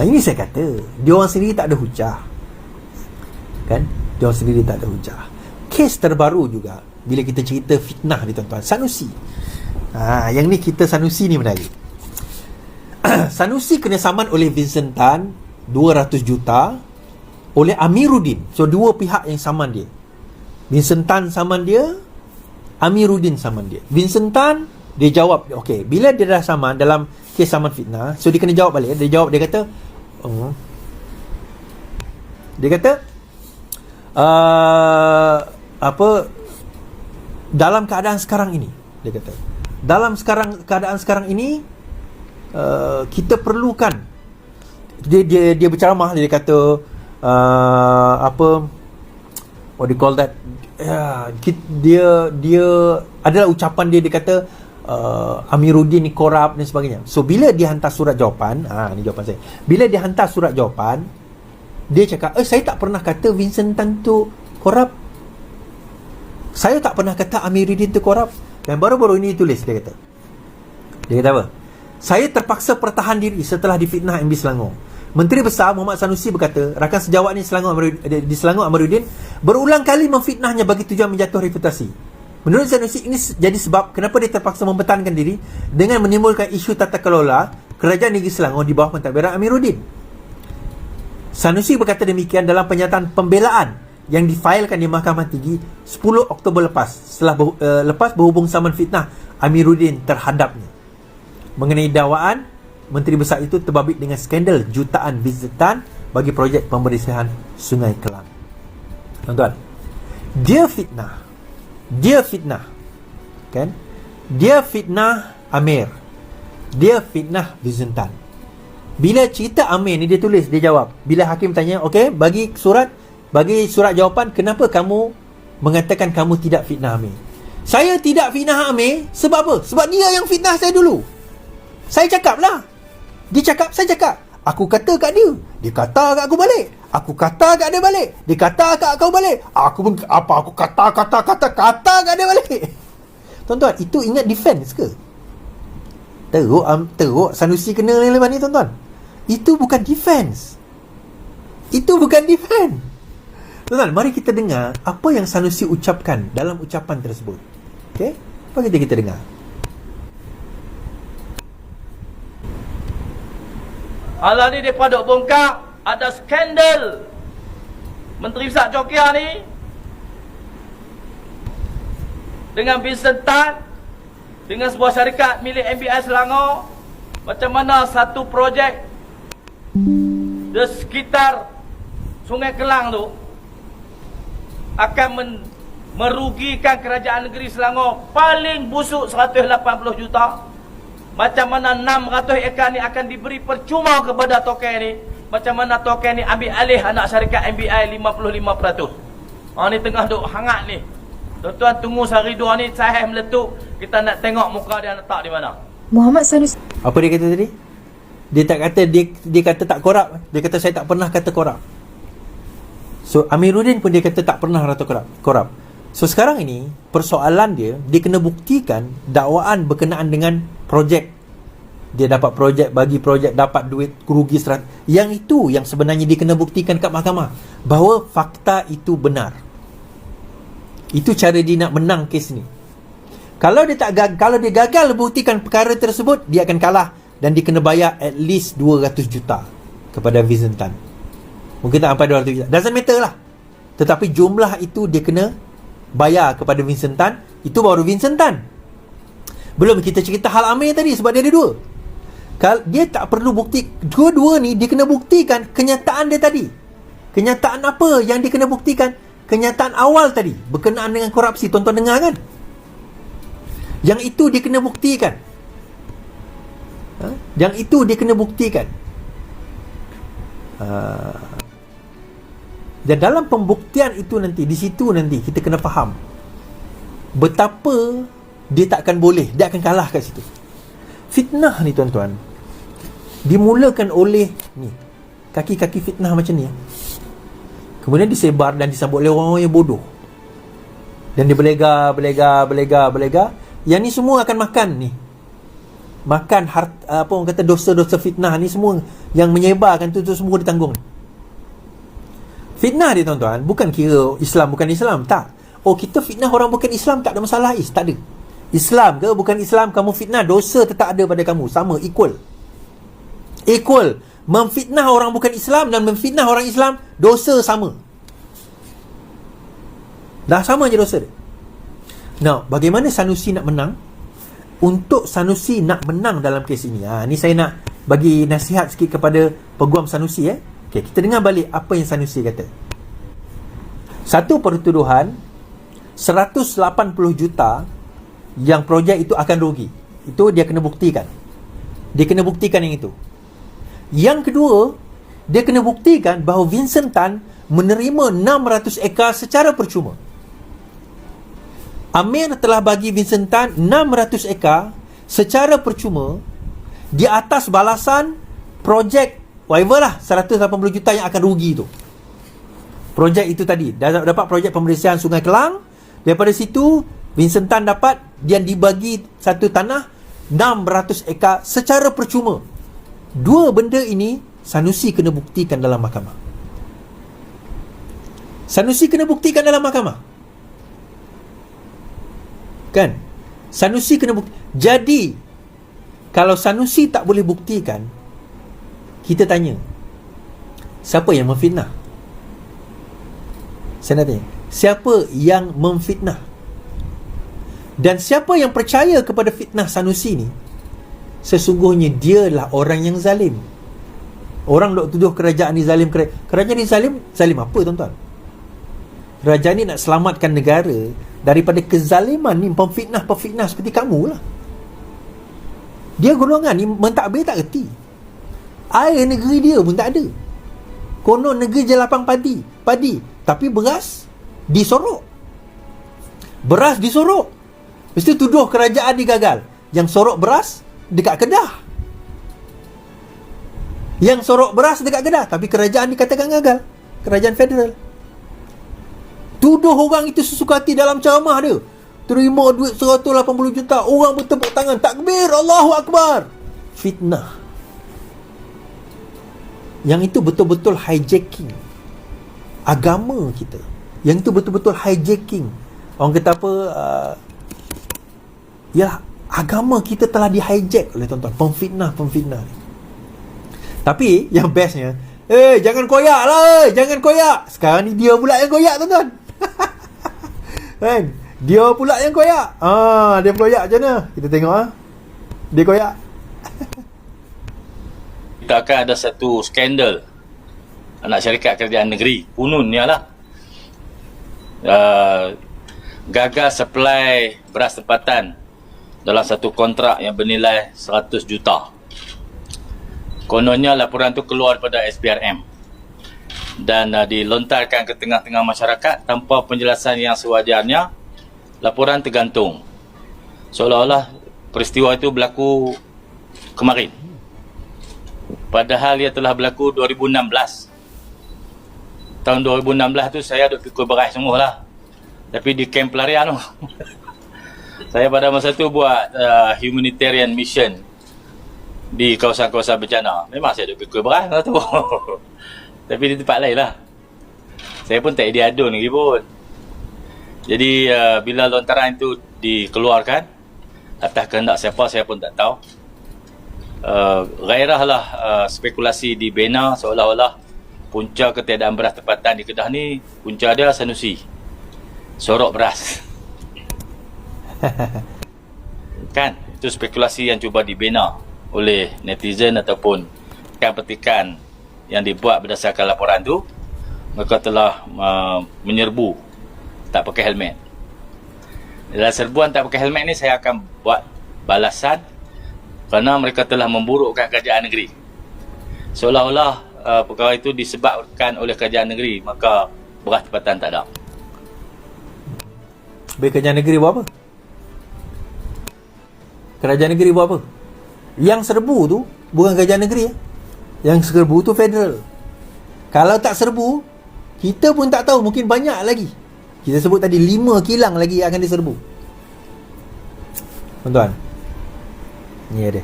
Ini saya kata, dia orang sendiri tak ada hujah. Kan? Dia orang sendiri tak ada hujah. Kes terbaru juga bila kita cerita fitnah ni tuan-tuan, Sanusi. Yang ni kita Sanusi ni menarik. Sanusi kena saman oleh Vincent Tan 200 juta, oleh Amiruddin. So dua pihak yang saman dia. Vincent Tan saman dia, Amiruddin saman dia. Vincent Tan dia jawab, okey, bila dia dah saman dalam kes saman fitnah, so dia kena jawab balik. Dia jawab, dia kata dalam keadaan sekarang ini, dia kata, keadaan sekarang ini, kita perlukan, dia berceramah, dia kata what do you call that, dia adalah ucapan dia kata Amiruddin ni korup dan sebagainya. So bila dia hantar surat jawapan, ni jawapan saya, bila dia hantar surat jawapan, dia cakap, saya tak pernah kata Vincent Tan tu korup, saya tak pernah kata Amiruddin tu korup. Dan baru-baru ini tulis, dia kata apa, saya terpaksa pertahan diri setelah difitnah MB Selangor. Menteri Besar Muhammad Sanusi berkata, rakan sejawat di Selangor Amiruddin berulang kali memfitnahnya bagi tujuan menjatuh reputasi. Menurut Sanusi, ini jadi sebab kenapa dia terpaksa mempertahankan diri dengan menimbulkan isu tata kelola kerajaan negeri Selangor di bawah pentadbiran Amiruddin. Sanusi berkata demikian dalam pernyataan pembelaan yang difailkan di Mahkamah Tinggi 10 Oktober lepas berhubung saman fitnah Amiruddin terhadapnya. Mengenai dakwaan, Menteri Besar itu terbabit dengan skandal jutaan visitan bagi projek pembersihan Sungai Kelang. Tuan-tuan, dia fitnah, kan? Dia fitnah Amir, dia fitnah Vincent Tan. Bila cerita Amir ni, dia tulis, dia jawab. Bila hakim tanya, okey, bagi surat jawapan, kenapa kamu mengatakan kamu tidak fitnah Amir? Saya tidak fitnah Amir sebab apa? Sebab dia yang fitnah saya dulu. Saya cakap lah. Dia cakap, saya cakap. Aku kata kat dia, dia kata kat aku balik. Aku kata kat dia balik, dia kata kat kau balik. Aku kata kat dia balik. Tuan-tuan, itu ingat defense ke? Teruk Sanusi kena lepas ni, tuan-tuan. Itu bukan defense. Tuan-tuan, mari kita dengar apa yang Sanusi ucapkan dalam ucapan tersebut. Okey? Apa kita dengar? Alah ni mereka duk bongkar ada skandal Menteri Besar Cokia ni dengan Vincent Tan, dengan sebuah syarikat milik MBI Selangor, macam mana satu projek di sekitar Sungai Kelang tu akan merugikan kerajaan negeri Selangor paling busuk 180 juta. Macam mana 600 ekar ni akan diberi percuma kepada token ni. Macam mana token ni ambil alih anak syarikat MBI 55%. Ni tengah duk hangat ni. Tuan-tuan tunggu sehari dua ni saya meletup. Kita nak tengok muka dia letak di mana. Muhammad Sanusi. Apa dia kata tadi? Dia tak kata, dia kata tak korup. Dia kata saya tak pernah kata korup. So Amiruddin pun dia kata tak pernah kata korup. So sekarang ini persoalan dia kena buktikan dakwaan berkenaan dengan projek. Dia dapat projek, bagi projek, dapat duit, kerugi serat. Yang itu yang sebenarnya dia kena buktikan kat mahkamah, bahawa fakta itu benar. Itu cara dia nak menang kes ni. Kalau dia gagal buktikan perkara tersebut, dia akan kalah dan dia kena bayar at least 200 juta kepada Vincent Tan. Mungkin tak sampai 200 juta, doesn't matter lah. Tetapi jumlah itu dia kena bayar kepada Vincent Tan. Itu baru Vincent Tan. Belum kita cerita hal Amir tadi, sebab dia ada dua. Dia tak perlu bukti. Dua-dua ni dia kena buktikan kenyataan dia tadi. Kenyataan apa yang dia kena buktikan? Kenyataan awal tadi berkenaan dengan korupsi. Tuan-tuan dengar kan? Yang itu dia kena buktikan. Yang itu dia kena buktikan. Dan dalam pembuktian itu nanti, di situ nanti kita kena faham betapa dia tak akan boleh, dia akan kalah kat situ. Fitnah ni tuan-tuan dimulakan oleh ni, kaki-kaki fitnah macam ni, kemudian disebar dan disambut oleh orang-orang yang bodoh, dan dia berlega. Yang ni semua akan makan ni, makan apa orang kata, dosa-dosa fitnah ni semua yang menyebarkan tu semua ditanggung. Fitnah dia tuan-tuan bukan kira Islam bukan Islam, tak. Oh, kita fitnah orang bukan Islam tak ada masalah, tak ada. Islam ke bukan Islam, kamu fitnah, dosa tetap ada pada kamu, sama, equal. Memfitnah orang bukan Islam dan memfitnah orang Islam, dosa sama. Dah sama je dosa dia. Now, bagaimana Sanusi nak menang? Untuk Sanusi nak menang dalam kes ini, ni saya nak bagi nasihat sikit kepada peguam Sanusi. Okay, kita dengar balik apa yang Sanusi kata. Satu pertuduhan 180 juta yang projek itu akan rugi, itu dia kena buktikan. Dia kena buktikan yang itu. Yang kedua, dia kena buktikan bahawa Vincent Tan menerima 600 ekar secara percuma. Amir telah bagi Vincent Tan 600 ekar secara percuma di atas balasan projek whatever lah, 180 juta yang akan rugi tu. Projek itu tadi dapat projek pembersihan Sungai Kelang. Daripada situ Vincent Tan dapat, dia dibagi satu tanah 600 ekar secara percuma. Dua benda ini Sanusi kena buktikan dalam mahkamah. Sanusi kena buktikan dalam mahkamah, kan? Sanusi kena bukti. Jadi kalau Sanusi tak boleh buktikan, kita tanya, siapa yang memfitnah? Saya nak tanya, siapa yang memfitnah? Dan siapa yang percaya kepada fitnah Sanusi ni, sesungguhnya dialah orang yang zalim. Orang dok tuduh kerajaan ni zalim. Kerajaan ni zalim. Zalim apa tuan-tuan? Kerajaan ni nak selamatkan negara daripada kezaliman ni, pemfitnah seperti kamu lah. Dia golongan ni mentadbir tak reti. Air negeri dia pun tak ada. Konon negeri je lapang padi, tapi beras disorok. Mesti tuduh kerajaan ni gagal. Yang sorok beras dekat Kedah. Tapi kerajaan dikatakan gagal. Kerajaan federal. Tuduh orang itu sesuka hati dalam ceramah dia. Terima duit 180 juta. Orang bertepuk tangan, takbir, Allahu Akbar. Fitnah. Yang itu betul-betul hijacking agama kita. Yang itu betul-betul hijacking. Orang kata apa, ya, agama kita telah di-hijack oleh tuan-tuan pemfitnah ni. Tapi yang bestnya, jangan koyak lah, jangan koyak. Sekarang ni dia pula yang koyak tuan-tuan. Kan? Dia pula yang koyak. Dia koyak macam mana? Kita tengok dia koyak. Kita akan ada satu skandal anak syarikat kerajaan negeri pununnya lah, gagal supply beras tempatan dalam satu kontrak yang bernilai 100 juta. Kononnya laporan tu keluar daripada SPRM dan dilontarkan ke tengah-tengah masyarakat tanpa penjelasan yang sewajarnya. Laporan tergantung seolah-olah peristiwa itu berlaku kemarin, padahal ia telah berlaku 2016. Tahun 2016 tu saya duduk pikul beras semua lah, tapi di kamp pelarian tu. Saya pada masa tu buat humanitarian mission di kawasan-kawasan bencana. Memang saya duduk pikul beras lah tu. Tapi di tempat lain lah. Saya pun tak diadun lagi pun. Jadi bila lontaran itu dikeluarkan atas kehendak siapa saya pun tak tahu. Gairah lah spekulasi di Bena seolah-olah punca ketiadaan beras tempatan di Kedah ni, punca dia Sanusi sorok beras. Kan, itu spekulasi yang cuba dibina oleh netizen ataupun petikan yang dibuat berdasarkan laporan tu. Mereka telah menyerbu tak pakai helmet. Dalam serbuan tak pakai helmet ni saya akan buat balasan kerana mereka telah memburukkan kerajaan negeri. Seolah-olah perkara itu disebabkan oleh kerajaan negeri, maka beras tempatan tak ada. Baik, kerajaan negeri buat apa? Kerajaan negeri buat apa? Yang serbu tu bukan kerajaan negeri. Yang serbu tu federal. Kalau tak serbu, kita pun tak tahu, mungkin banyak lagi. Kita sebut tadi 5 kilang lagi akan diserbu. Tuan-tuan, ni dia.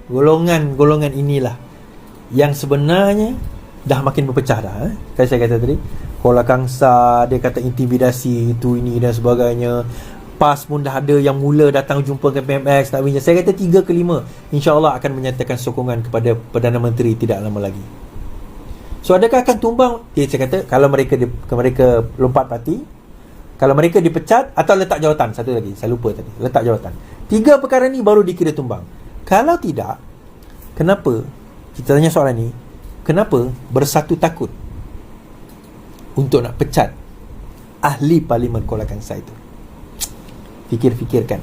golongan inilah yang sebenarnya dah makin berpecah dah. Kan saya kata tadi, Kuala Kangsar dia kata intimidasi itu ini dan sebagainya. PAS pun dah ada yang mula datang jumpa ke PMX nak bincang. Saya kata 3 ke 5 insya-Allah akan menyatakan sokongan kepada Perdana Menteri tidak lama lagi. So adakah akan tumbang? Saya kata kalau mereka lompat parti, kalau mereka dipecat atau letak jawatan. Satu lagi saya lupa tadi, letak jawatan. 3 perkara ni baru dikira tumbang. Kalau tidak, kenapa kita tanya soalan ni, kenapa Bersatu takut untuk nak pecat ahli Parlimen Kuala Kangsar itu? Fikir-fikirkan.